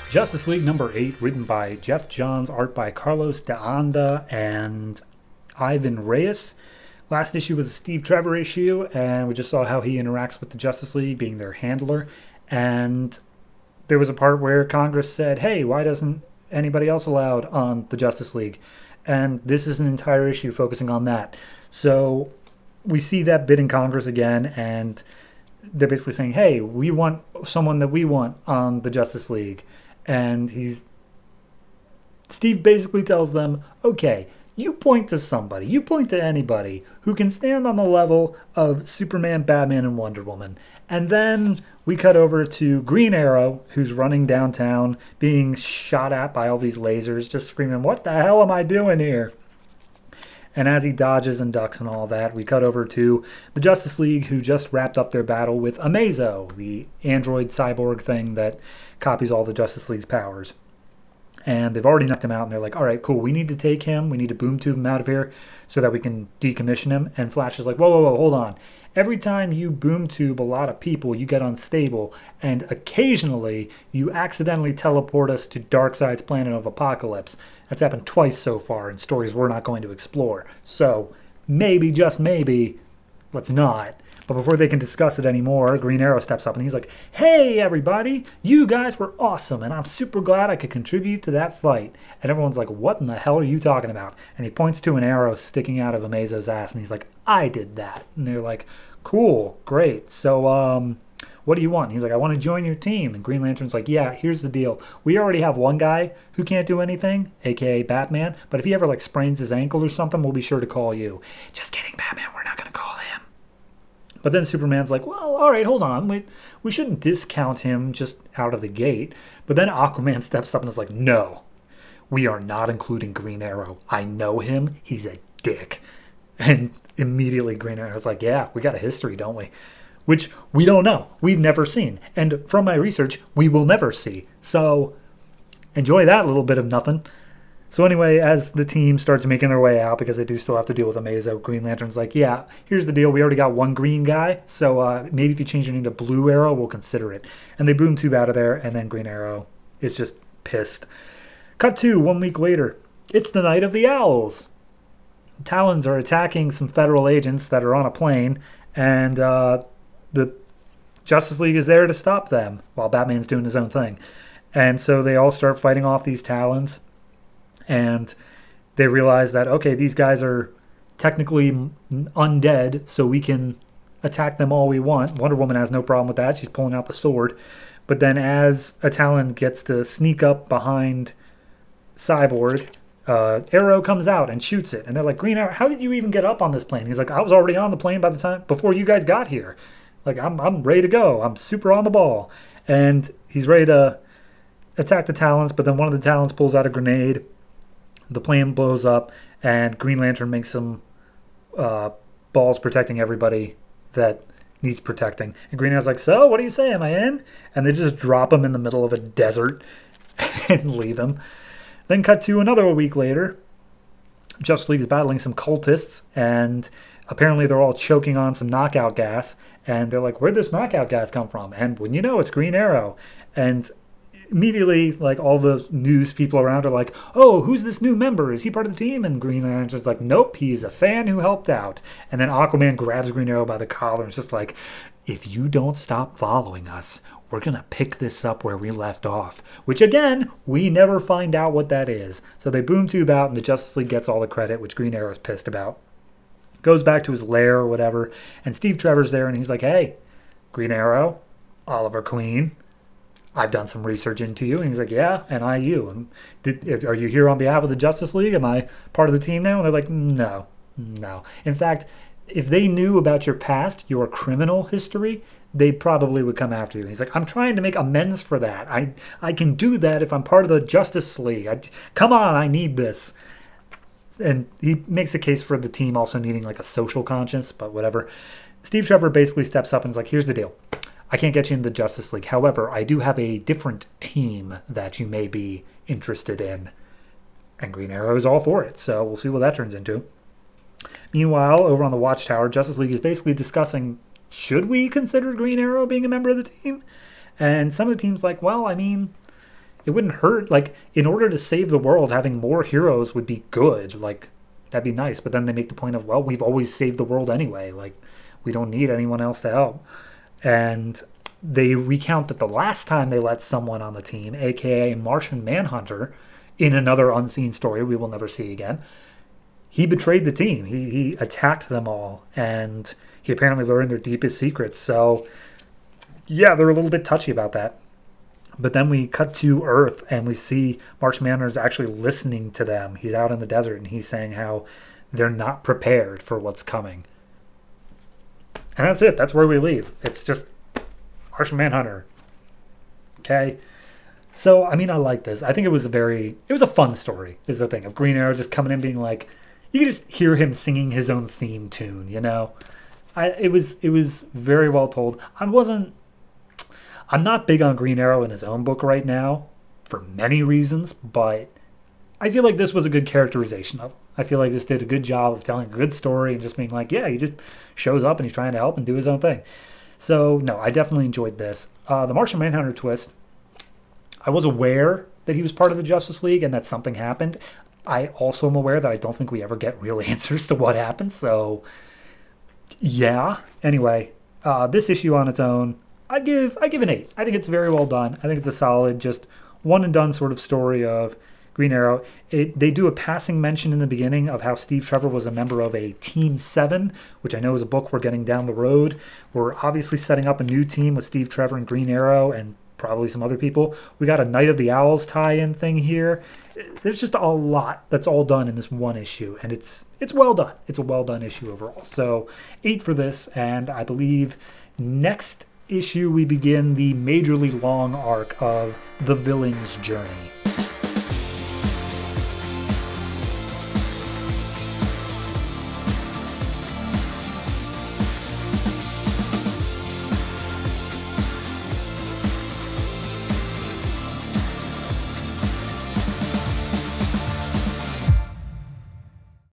Justice League number 8, written by Jeff Johns, art by Carlos de Anda and Ivan Reyes. Last issue was a Steve Trevor issue, and we just saw how he interacts with the Justice League, being their handler. And there was a part where Congress said, hey, why doesn't anybody else allowed on the Justice League? And this is an entire issue focusing on that. So we see that bit in Congress again, and they're basically saying, hey, we want someone that we want on the Justice League. And Steve basically tells them, okay, you point to somebody, you point to anybody who can stand on the level of Superman, Batman, and Wonder Woman. And then we cut over to Green Arrow, who's running downtown, being shot at by all these lasers, just screaming, what the hell am I doing here? And as he dodges and ducks and all that, we cut over to the Justice League, who just wrapped up their battle with Amazo, the android cyborg thing that copies all the Justice League's powers. And they've already knocked him out, and they're like, all right, cool, we need to take him. We need to boom tube him out of here so that we can decommission him. And Flash is like, whoa, hold on. Every time you boom tube a lot of people, you get unstable, and occasionally you accidentally teleport us to Darkseid's planet of Apocalypse. That's happened twice so far in stories we're not going to explore. So maybe, just maybe, let's not. But before they can discuss it anymore, Green Arrow steps up and he's like, hey, everybody, you guys were awesome, and I'm super glad I could contribute to that fight. And everyone's like, what in the hell are you talking about? And he points to an arrow sticking out of Amazo's ass, and he's like, I did that. And they're like, cool, great. So, what do you want? And he's like, I want to join your team. And Green Lantern's like, yeah, here's the deal. We already have one guy who can't do anything, a.k.a. Batman, but if he ever, sprains his ankle or something, we'll be sure to call you. Just kidding, Batman, we're not going to call him. But then Superman's like, well, all right, hold on. We shouldn't discount him just out of the gate. But then Aquaman steps up and is like, no, we are not including Green Arrow. I know him. He's a dick. And immediately Green Arrow's like, yeah, we got a history, don't we? Which we don't know. We've never seen. And from my research, we will never see. So enjoy that little bit of nothing. So anyway, as the team starts making their way out, because they do still have to deal with Amazo, Green Lantern's like, yeah, here's the deal. We already got one green guy, so maybe if you change your name to Blue Arrow, we'll consider it. And they boom tube out of there, and then Green Arrow is just pissed. Cut to 1 week later. It's the night of the Owls. Talons are attacking some federal agents that are on a plane, and the Justice League is there to stop them while Batman's doing his own thing. And so they all start fighting off these Talons. And they realize that, okay, these guys are technically undead, so we can attack them all we want. Wonder Woman has no problem with that. She's pulling out the sword. But then as a Talon gets to sneak up behind Cyborg, Arrow comes out and shoots it. And they're like, Green Arrow, how did you even get up on this plane? He's like, I was already on the plane by the time before you guys got here. I'm ready to go. I'm super on the ball. And he's ready to attack the Talons, but then one of the Talons pulls out a grenade. The plane blows up, and Green Lantern makes some balls protecting everybody that needs protecting. And Green Arrow's like, so, what do you say? Am I in? And they just drop him in the middle of a desert and leave him. Then cut to another week later. Justice League is battling some cultists, and apparently they're all choking on some knockout gas. And they're like, where'd this knockout gas come from? And when you know, it's Green Arrow. And immediately, all the news people around are like, oh, who's this new member? Is he part of the team? And Green Lantern's like, nope, he's a fan who helped out. And then Aquaman grabs Green Arrow by the collar and is just like, if you don't stop following us, we're going to pick this up where we left off. Which, again, we never find out what that is. So they boom tube out, and the Justice League gets all the credit, which Green Arrow is pissed about. Goes back to his lair or whatever, and Steve Trevor's there, and he's like, hey, Green Arrow, Oliver Queen, I've done some research into you. And he's like, yeah, and I you. And are you here on behalf of the Justice League? Am I part of the team now? And they're like, no. In fact, if they knew about your past, your criminal history, they probably would come after you. And he's like, I'm trying to make amends for that. I can do that if I'm part of the Justice League. Come on, I need this. And he makes a case for the team also needing a social conscience, but whatever. Steve Trevor basically steps up and is like, here's the deal. I can't get you in the Justice League. However, I do have a different team that you may be interested in. And Green Arrow is all for it, so we'll see what that turns into. Meanwhile, over on the Watchtower, Justice League is basically discussing, should we consider Green Arrow being a member of the team? And some of the team's like, well, I mean, it wouldn't hurt. Like, in order to save the world, having more heroes would be good. Like, that'd be nice. But then they make the point of, well, we've always saved the world anyway. Like, we don't need anyone else to help. And they recount that the last time they let someone on the team, aka Martian Manhunter, in another unseen story we will never see again, he betrayed the team. He attacked them all, and he apparently learned their deepest secrets. So, yeah, they're a little bit touchy about that. But then we cut to Earth, and we see Martian Manhunter's actually listening to them. He's out in the desert, and he's saying how they're not prepared for what's coming. And that's it. That's where we leave. It's just Martian Manhunter. Okay? So, I mean, I like this. I think it was a fun story, is the thing, of Green Arrow just coming in being like, you can just hear him singing his own theme tune, you know? It was very well told. I'm not big on Green Arrow in his own book right now, for many reasons, but I feel like this was a good characterization of him. I feel like this did a good job of telling a good story and just being like, yeah, he just shows up and he's trying to help and do his own thing. So, no, I definitely enjoyed this. The Martian Manhunter twist, I was aware that he was part of the Justice League and that something happened. I also am aware that I don't think we ever get real answers to what happened. So, yeah. Anyway, this issue on its own, I give an 8. I think it's very well done. I think it's a solid, just one and done sort of story of Green Arrow. They do a passing mention in the beginning of how Steve Trevor was a member of a Team 7, which I know is a book we're getting down the road. We're obviously setting up a new team with Steve Trevor and Green Arrow and probably some other people. We got a Night of the Owls tie-in thing here. There's just a lot that's all done in this one issue, and it's well done. It's a well done issue overall. So 8 for this, and I believe next issue we begin the majorly long arc of the villain's journey.